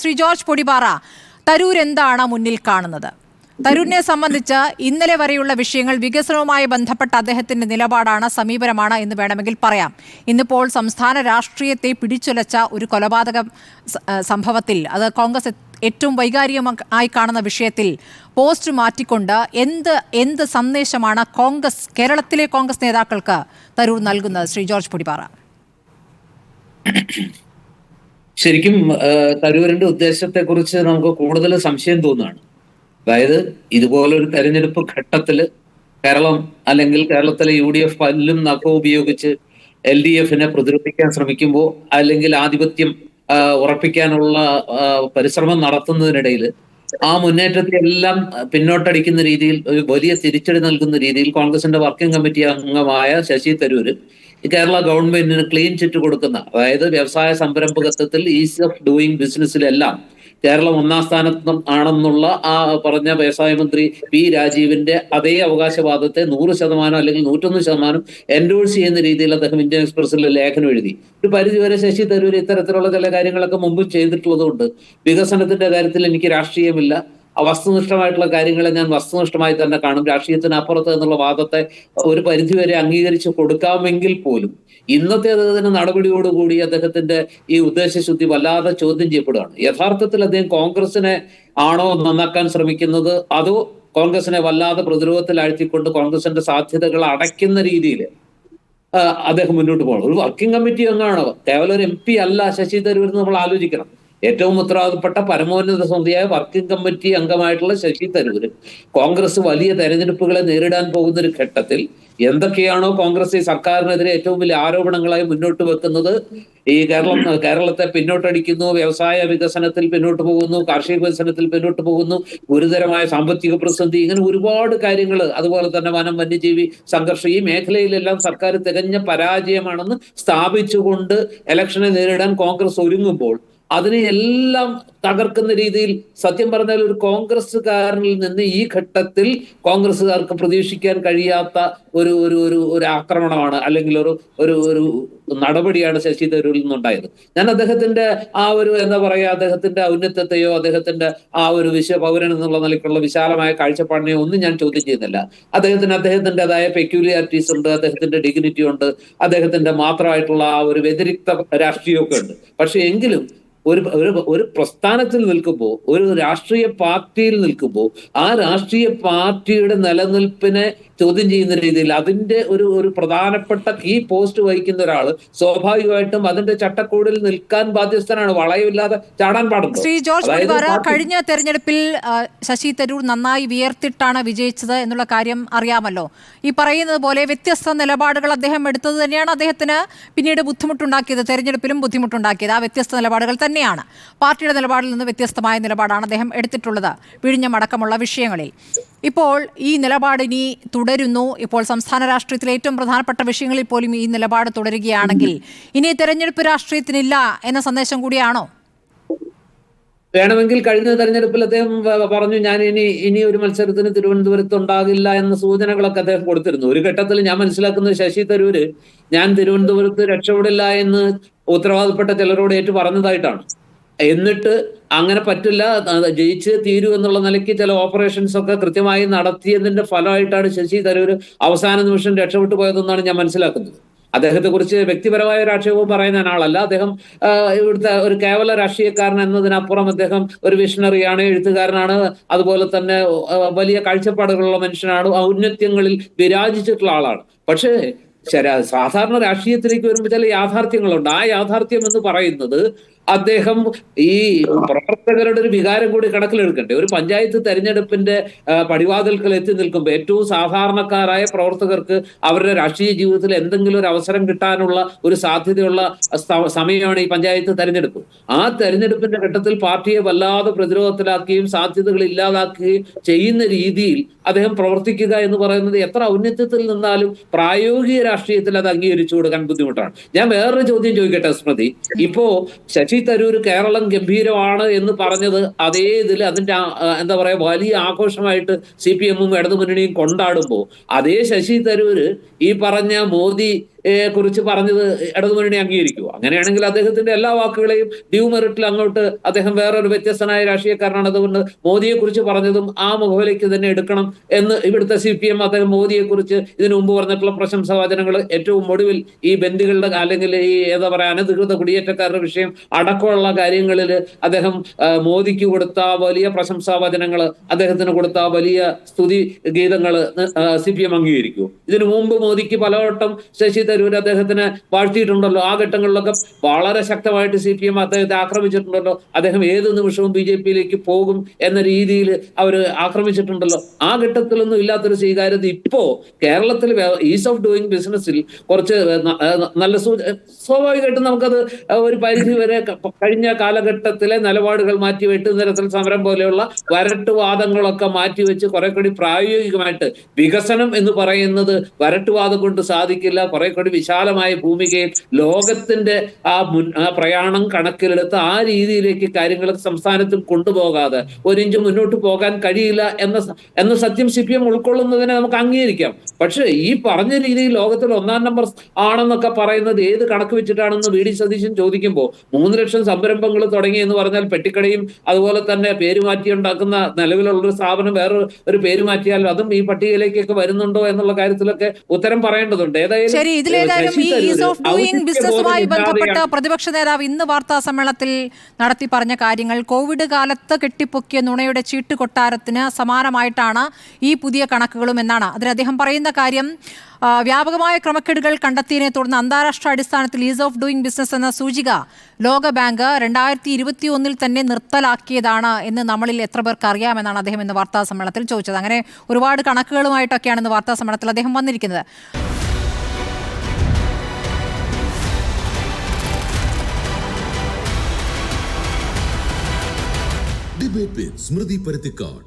Shri George Podippara, Tharoor എന്താണ് മുന്നിൽ കാണുന്നത്? തരൂരിനെ സംബന്ധിച്ച് ഇന്നലെ വരെയുള്ള വിഷയങ്ങൾ വികസനവുമായി ബന്ധപ്പെട്ട അദ്ദേഹത്തിന്റെ നിലപാടാണ്, സമീപനമാണ് എന്ന് വേണമെങ്കിൽ പറയാം. ഇന്നിപ്പോൾ സംസ്ഥാന രാഷ്ട്രീയത്തെ പിടിച്ചുലച്ച ഒരു കൊലപാതക സംഭവത്തിൽ, അത് കോൺഗ്രസ് ഏറ്റവും വൈകാരികമായി കാണുന്ന വിഷയത്തിൽ പോസ്റ്റ് മാറ്റിക്കൊണ്ട് എന്ത് സന്ദേശമാണ് കേരളത്തിലെ കോൺഗ്രസ് നേതാക്കൾക്ക് തരൂർ നൽകുന്നത്? ശ്രീ ജോർജ് പൊടിപാറ. ശരിക്കും തരൂരിന്റെ ഉദ്ദേശത്തെക്കുറിച്ച് നമുക്ക് കൂടുതൽ സംശയം തോന്നുകയാണ്. അതായത് ഇതുപോലൊരു തെരഞ്ഞെടുപ്പ് ഘട്ടത്തില് കേരളം അല്ലെങ്കിൽ കേരളത്തിലെ UDF പല്ലും നഖവും ഉപയോഗിച്ച് LDFനെ പ്രതിരോധിക്കാൻ ശ്രമിക്കുമ്പോൾ, അല്ലെങ്കിൽ ആധിപത്യം ഉറപ്പിക്കാനുള്ള പരിശ്രമം നടത്തുന്നതിനിടയിൽ ആ മുന്നേറ്റത്തെ എല്ലാം പിന്നോട്ടടിക്കുന്ന രീതിയിൽ, ഒരു വലിയ തിരിച്ചടി നൽകുന്ന രീതിയിൽ കോൺഗ്രസിന്റെ വർക്കിംഗ് കമ്മിറ്റി അംഗമായ ശശി തരൂർ കേരള ഗവൺമെന്റിന് ക്ലീൻ ചിറ്റ് കൊടുക്കുന്ന, അതായത് വ്യവസായ സംരംഭകത്വത്തിൽ, ഈസ് ഓഫ് ഡൂയിങ് ബിസിനസ്സിലെല്ലാം കേരളം ഒന്നാം സ്ഥാനത്ത് ആണെന്നുള്ള ആ പറഞ്ഞ വ്യവസായ മന്ത്രി P. രാജീവിന്റെ അതേ അവകാശവാദത്തെ 100% അല്ലെങ്കിൽ 101% എൻഡോഴ്സ് ചെയ്യുന്ന രീതിയിൽ അദ്ദേഹം ഇന്ത്യൻ എക്സ്പ്രസിൽ ലേഖനം എഴുതി. ഒരു പരിധിവരെ ശശി തരൂർ ഇത്തരത്തിലുള്ള ചില കാര്യങ്ങളൊക്കെ മുമ്പ് ചെയ്തിട്ടുള്ളതുകൊണ്ട് വികസനത്തിന്റെ കാര്യത്തിൽ എനിക്ക് രാഷ്ട്രീയമില്ല, വസ്തുനിഷ്ഠമായിട്ടുള്ള കാര്യങ്ങളെ ഞാൻ വസ്തുനിഷ്ഠമായി തന്നെ കാണും, രാഷ്ട്രീയത്തിന് അപ്പുറത്ത് എന്നുള്ള വാദത്തെ ഒരു പരിധിവരെ അംഗീകരിച്ച് കൊടുക്കാമെങ്കിൽ പോലും ഇന്നത്തെ അദ്ദേഹത്തിന്റെ നടപടിയോടുകൂടി അദ്ദേഹത്തിന്റെ ഈ ഉദ്ദേശശുദ്ധി വല്ലാതെ ചോദ്യം ചെയ്യപ്പെടുകയാണ്. യഥാർത്ഥത്തിൽ അദ്ദേഹം കോൺഗ്രസിനെ ആണോ നന്നാക്കാൻ ശ്രമിക്കുന്നത്, അതോ കോൺഗ്രസിനെ വല്ലാതെ പ്രതിരോധത്തിൽ ആഴ്ത്തിക്കൊണ്ട് കോൺഗ്രസിന്റെ സാധ്യതകൾ അടയ്ക്കുന്ന രീതിയിൽ അദ്ദേഹം മുന്നോട്ട് പോകണം? ഒരു വർക്കിംഗ് കമ്മിറ്റി അംഗമാണോ, കേവലം ഒരു MP അല്ല ശശി തരൂർ എന്ന് നമ്മൾ ആലോചിക്കണം. ഏറ്റവും ഉത്തരവാദപ്പെട്ട പരമോന്നത സമിതിയായ വർക്കിംഗ് കമ്മിറ്റി അംഗമായിട്ടുള്ള ശശി തരൂർ കോൺഗ്രസ് വലിയ തെരഞ്ഞെടുപ്പുകളെ നേരിടാൻ പോകുന്ന ഒരു ഘട്ടത്തിൽ എന്തൊക്കെയാണോ കോൺഗ്രസ് ഈ സർക്കാരിനെതിരെ ഏറ്റവും വലിയ ആരോപണങ്ങളായി മുന്നോട്ട് വെക്കുന്നത്, ഈ കേരളത്തെ പിന്നോട്ടടിക്കുന്നു, വ്യവസായ വികസനത്തിൽ പിന്നോട്ട് പോകുന്നു, കാർഷിക വികസനത്തിൽ പിന്നോട്ട് പോകുന്നു, ഗുരുതരമായ സാമ്പത്തിക പ്രതിസന്ധി, ഇങ്ങനെ ഒരുപാട് കാര്യങ്ങൾ, അതുപോലെ തന്നെ വനം വന്യജീവി സംഘർഷം, ഈ മേഖലയിലെല്ലാം സർക്കാർ തികഞ്ഞ പരാജയമാണെന്ന് സ്ഥാപിച്ചുകൊണ്ട് ഇലക്ഷനെ നേരിടാൻ കോൺഗ്രസ് ഒരുങ്ങുമ്പോൾ അതിനെ എല്ലാം തകർക്കുന്ന രീതിയിൽ, സത്യം പറഞ്ഞാൽ ഒരു കോൺഗ്രസ്സുകാരനിൽ നിന്ന് ഈ ഘട്ടത്തിൽ കോൺഗ്രസ്സുകാർക്ക് പ്രതീക്ഷിക്കാൻ കഴിയാത്ത ഒരു ഒരു ഒരു ഒരു ആക്രമണമാണ്, അല്ലെങ്കിൽ ഒരു നടപടിയാണ് ശശി തരൂരിൽ നിന്നുണ്ടായത്. ഞാൻ അദ്ദേഹത്തിന്റെ ആ ഒരു എന്താ പറയാ, അദ്ദേഹത്തിന്റെ ഔന്നത്യത്തെയോ അദ്ദേഹത്തിന്റെ ആ ഒരു വിശ്വപൗരൻ എന്നുള്ള നിലയ്ക്കുള്ള വിശാലമായ കാഴ്ചപ്പാടിനെയോ ഒന്നും ഞാൻ ചോദ്യം ചെയ്യുന്നില്ല. അദ്ദേഹത്തിൻ്റെതായ പെക്യൂലിയാരിറ്റീസ് ഉണ്ട്, അദ്ദേഹത്തിന്റെ ഡിഗ്നിറ്റി ഉണ്ട്, അദ്ദേഹത്തിന്റെ മാത്രമായിട്ടുള്ള ആ ഒരു വ്യതിരിക്ത രാഷ്ട്രീയമൊക്കെ ഉണ്ട്. പക്ഷെ എങ്കിലും ഒരു പ്രസ്ഥാനത്തിൽ നിൽക്കുമ്പോൾ, ഒരു രാഷ്ട്രീയ പാർട്ടിയിൽ നിൽക്കുമ്പോൾ, ആ രാഷ്ട്രീയ പാർട്ടിയുടെ നിലനിൽപ്പിനെ ചോദ്യം ചെയ്യുന്ന രീതിയിൽ അതിന്റെ ഒരു പ്രധാനപ്പെട്ട കീ പോസ്റ്റ് വഹിക്കുന്ന ഒരാൾ സ്വാഭാവികമായിട്ടും അതിന്റെ ചട്ടക്കൂടിൽ നിൽക്കാൻ ബാധ്യസ്ഥനാണ്. വളയമില്ലാതെ ചാടാൻ പാടുള്ളൂ. ശ്രീ ജോർജ് പൊടിപാറ, കഴിഞ്ഞ തെരഞ്ഞെടുപ്പിൽ ശശി തരൂർ നന്നായി വിയർത്തിട്ടാണ് വിജയിച്ചത് എന്നുള്ള കാര്യം അറിയാമല്ലോ. ഈ പറയുന്നത് പോലെ വ്യത്യസ്ത നിലപാടുകൾ അദ്ദേഹം എടുത്തത് തന്നെയാണ് അദ്ദേഹത്തിന് പിന്നീട് ബുദ്ധിമുട്ടുണ്ടാക്കിയത്, തെരഞ്ഞെടുപ്പിലും ബുദ്ധിമുട്ടുണ്ടാക്കിയത്. ആ വ്യത്യസ്ത നിലപാടുകൾ തന്നെയാണ്. പാർട്ടിയുടെ നിലപാടിൽ നിന്ന് വ്യത്യസ്തമായ നിലപാടാണ് അദ്ദേഹം എടുത്തിട്ടുള്ളത് വിഴിഞ്ഞമടക്കമുള്ള വിഷയങ്ങളിൽ. ഇപ്പോൾ ഈ നിലപാടിനി തുടരുന്നു. ഇപ്പോൾ സംസ്ഥാന രാഷ്ട്രീയത്തിലെ ഏറ്റവും പ്രധാനപ്പെട്ട വിഷയങ്ങളിൽ പോലും ഈ നിലപാട് തുടരുകയാണെങ്കിൽ ഇനി തെരഞ്ഞെടുപ്പ് രാഷ്ട്രീയത്തിനില്ല എന്ന സന്ദേശം കൂടിയാണോ? വേണമെങ്കിൽ കഴിഞ്ഞ തെരഞ്ഞെടുപ്പിൽ അദ്ദേഹം പറഞ്ഞു, ഞാൻ ഇനി ഒരു മത്സരത്തിന് തിരുവനന്തപുരത്ത് ഉണ്ടാകില്ല എന്ന സൂചനകളൊക്കെ അദ്ദേഹം കൊടുത്തിരുന്നു. ഒരു ഘട്ടത്തിൽ ഞാൻ മനസ്സിലാക്കുന്നത് ശശി തരൂര് ഞാൻ തിരുവനന്തപുരത്ത് രക്ഷപ്പെടില്ല എന്ന് ഉത്തരവാദപ്പെട്ട ചിലരോട് ഏറ്റു പറഞ്ഞതായിട്ടാണ്. എന്നിട്ട് അങ്ങനെ പറ്റില്ല, ജയിച്ച് തീരൂ എന്നുള്ള നിലയ്ക്ക് ചില ഓപ്പറേഷൻസ് ഒക്കെ കൃത്യമായി നടത്തിയതിന്റെ ഫലമായിട്ടാണ് ശശി തരൂർ അവസാന നിമിഷം രക്ഷപ്പെട്ടു പോയതെന്നാണ് ഞാൻ മനസ്സിലാക്കുന്നത്. അദ്ദേഹത്തെ കുറിച്ച് വ്യക്തിപരമായ ഒരു ആക്ഷേപവും പറയുന്ന ആളല്ല. അദ്ദേഹം ഇവിടുത്തെ ഒരു കേവല രാഷ്ട്രീയക്കാരൻ എന്നതിനപ്പുറം അദ്ദേഹം ഒരു വിഷണറിയാണ്, എഴുത്തുകാരനാണ്, അതുപോലെ തന്നെ വലിയ കാഴ്ചപ്പാടുകളുള്ള മനുഷ്യനാണ്, ഔന്നത്യങ്ങളിൽ വിരാജിച്ചിട്ടുള്ള ആളാണ്. പക്ഷേ സാധാരണ രാഷ്ട്രീയത്തിലേക്ക് വരുമ്പോൾ ചില യാഥാർത്ഥ്യങ്ങളുണ്ട്. ആ യാഥാർത്ഥ്യം എന്ന് പറയുന്നത് അദ്ദേഹം ഈ പ്രവർത്തകരുടെ ഒരു വികാരം കൂടി കണക്കിലെടുക്കണ്ടേ. ഒരു പഞ്ചായത്ത് തെരഞ്ഞെടുപ്പിന്റെ പടിവാതിൽക്കൽ എത്തി നിൽക്കുമ്പോൾ ഏറ്റവും സാധാരണക്കാരായ പ്രവർത്തകർക്ക് അവരുടെ രാഷ്ട്രീയ ജീവിതത്തിൽ എന്തെങ്കിലും ഒരു അവസരം കിട്ടാനുള്ള ഒരു സാധ്യതയുള്ള സമയമാണ് ഈ പഞ്ചായത്ത് തെരഞ്ഞെടുപ്പ്. ആ തെരഞ്ഞെടുപ്പിന്റെ ഘട്ടത്തിൽ പാർട്ടിയെ വല്ലാതെ പ്രതിരോധത്തിലാക്കുകയും സാധ്യതകൾ ഇല്ലാതാക്കുകയും ചെയ്യുന്ന രീതിയിൽ അദ്ദേഹം പ്രവർത്തിക്കുക എന്ന് പറയുന്നത് എത്ര ഔന്നത്യത്തിൽ നിന്നാലും പ്രായോഗിക രാഷ്ട്രീയത്തിൽ അത് അംഗീകരിച്ചു കൊടുക്കാൻ ബുദ്ധിമുട്ടാണ്. ഞാൻ വേറൊരു ചോദ്യം ചോദിക്കട്ടെ സ്മൃതി. ഇപ്പോ ശശി തരൂർ കേരളം ഗംഭീരമാണ് എന്ന് പറഞ്ഞത് അതേ ഇതിൽ അതിന്റെ എന്താ പറയാ വലിയ ആഘോഷമായിട്ട് CPM-ഉം ഇടതുമുന്നണിയും കൊണ്ടാടുമ്പോൾ, അതേ ശശി തരൂർ ഈ പറഞ്ഞ മോദി കുറിച്ച് പറഞ്ഞത് ഇടതുമുന്നണി അംഗീകരിക്കുമോ? അങ്ങനെയാണെങ്കിൽ അദ്ദേഹത്തിന്റെ എല്ലാ വാക്കുകളെയും ഡ്യൂമെറിറ്റിൽ അങ്ങോട്ട് അദ്ദേഹം വേറൊരു വ്യത്യസ്തനായ രാഷ്ട്രീയക്കാരനാണ്, അതുകൊണ്ട് മോദിയെ കുറിച്ച് പറഞ്ഞതും ആ മുഖവിലേക്ക് തന്നെ എടുക്കണം എന്ന് ഇവിടുത്തെ CPM അദ്ദേഹം മോദിയെ കുറിച്ച് ഇതിനു മുമ്പ് പറഞ്ഞിട്ടുള്ള പ്രശംസാവചനങ്ങൾ ഏറ്റവും ഒടുവിൽ ഈ ബന്ദികളുടെ അല്ലെങ്കിൽ ഈ എന്താ പറയാ അനധികൃത കുടിയേറ്റക്കാരുടെ വിഷയം അടക്കമുള്ള കാര്യങ്ങളിൽ അദ്ദേഹം മോദിക്ക് കൊടുത്ത വലിയ പ്രശംസാവചനങ്ങൾ, അദ്ദേഹത്തിന് കൊടുത്ത വലിയ സ്തുതി ഗീതങ്ങൾ CPM അംഗീകരിക്കുമോ? ഇതിനു മുമ്പ് മോദിക്ക് പലവട്ടം ശശി തരൂർ അദ്ദേഹത്തിനെ വാഴ്ത്തിയിട്ടുണ്ടല്ലോ. ആ ഘട്ടങ്ങളിലൊക്കെ വളരെ ശക്തമായിട്ട് CPM അദ്ദേഹത്തെ ആക്രമിച്ചിട്ടുണ്ടല്ലോ. അദ്ദേഹം ഏത് നിമിഷവും BJP-യിലേക്ക് പോകും എന്ന രീതിയിൽ അവർ ആക്രമിച്ചിട്ടുണ്ടല്ലോ. ആ ഘട്ടത്തിലൊന്നും ഇല്ലാത്തൊരു സ്വീകാര്യത ഇപ്പോ കേരളത്തിൽ ഈസ് ഓഫ് ഡൂയിങ് ബിസിനസ്സിൽ കുറച്ച് നല്ല സ്വാഭാവികമായിട്ടും നമുക്കത് ഒരു പരിധി വരെ കഴിഞ്ഞ കാലഘട്ടത്തിലെ നിലപാടുകൾ മാറ്റിവെട്ട് നിരത്തിൽ സമരം പോലെയുള്ള വരട്ടുവാദങ്ങളൊക്കെ മാറ്റിവെച്ച് കുറെ കൂടി പ്രായോഗികമായിട്ട് വികസനം എന്ന് പറയുന്നത് വരട്ടുവാദം കൊണ്ട് സാധിക്കില്ല. കുറെ കൂടി വിശാലമായ ഭൂമികയിൽ ലോകത്തിന്റെ ആ പ്രയാണം കണക്കിലെടുത്ത് ആ രീതിയിലേക്ക് കാര്യങ്ങൾ സംസ്ഥാനത്തിൽ കൊണ്ടുപോകാതെ ഒരിഞ്ച് മുന്നോട്ട് പോകാൻ കഴിയില്ല എന്ന സത്യം CPM ഉൾക്കൊള്ളുന്നതിനെ നമുക്ക് അംഗീകരിക്കാം. പക്ഷെ ഈ പറഞ്ഞ രീതിയിൽ ലോകത്തിൽ 1-ാം നമ്പർ ആണെന്നൊക്കെ പറയുന്നത് ഏത് കണക്ക് വെച്ചിട്ടാണെന്ന് VD സതീശൻ ചോദിക്കുമ്പോൾ 3 ലക്ഷം സംരംഭങ്ങൾ തുടങ്ങി എന്ന് പറഞ്ഞാൽ പെട്ടിക്കടയും അതുപോലെ തന്നെ പേര് മാറ്റി ഉണ്ടാക്കുന്ന നിലവിലുള്ളൊരു സ്ഥാപനം വേറെ ഒരു പേര് മാറ്റിയാൽ അതും ഈ പട്ടികയിലേക്കൊക്കെ വരുന്നുണ്ടോ എന്നുള്ള കാര്യത്തിലൊക്കെ ഉത്തരം പറയേണ്ടതുണ്ട്. ശരി, ഇതിലേതായാലും ഈ ഈസ് ഓഫ് ഡൂയിങ് ബിസിനസ്സുമായി ബന്ധപ്പെട്ട പ്രതിപക്ഷ നേതാവ് ഇന്ന് വാർത്താ സമ്മേളനത്തിൽ നടത്തി പറഞ്ഞ കാര്യങ്ങൾ കോവിഡ് കാലത്ത് കെട്ടിപ്പൊക്കിയ നുണയുടെ ചീട്ട് കൊട്ടാരത്തിന് സമാനമായിട്ടാണ് ഈ പുതിയ കണക്കുകളും എന്നാണ്. അതിൽ അദ്ദേഹം പറയുന്ന കാര്യം വ്യാപകമായ ക്രമക്കേടുകൾ കണ്ടെത്തിയതിനെ തുടർന്ന് അന്താരാഷ്ട്ര അടിസ്ഥാനത്തിൽ ഈസ് ഓഫ് ഡൂയിങ് ബിസിനസ് എന്ന സൂചിക ലോകബാങ്ക് 2021 തന്നെ നിർത്തലാക്കിയതാണ് എന്ന് നമ്മളിൽ എത്ര പേർക്ക് അറിയാമെന്നാണ് അദ്ദേഹം ഇന്ന് വാർത്താ സമ്മേളനത്തിൽ ചോദിച്ചത്. അങ്ങനെ ഒരുപാട് കണക്കുകളുമായിട്ടൊക്കെയാണ് ഇന്ന് വാർത്താ സമ്മേളനത്തിൽ അദ്ദേഹം വന്നിരിക്കുന്നത്. ഡിബേറ്റ് വിത്ത് സ്മൃതി പരുത്തിക്കാട്.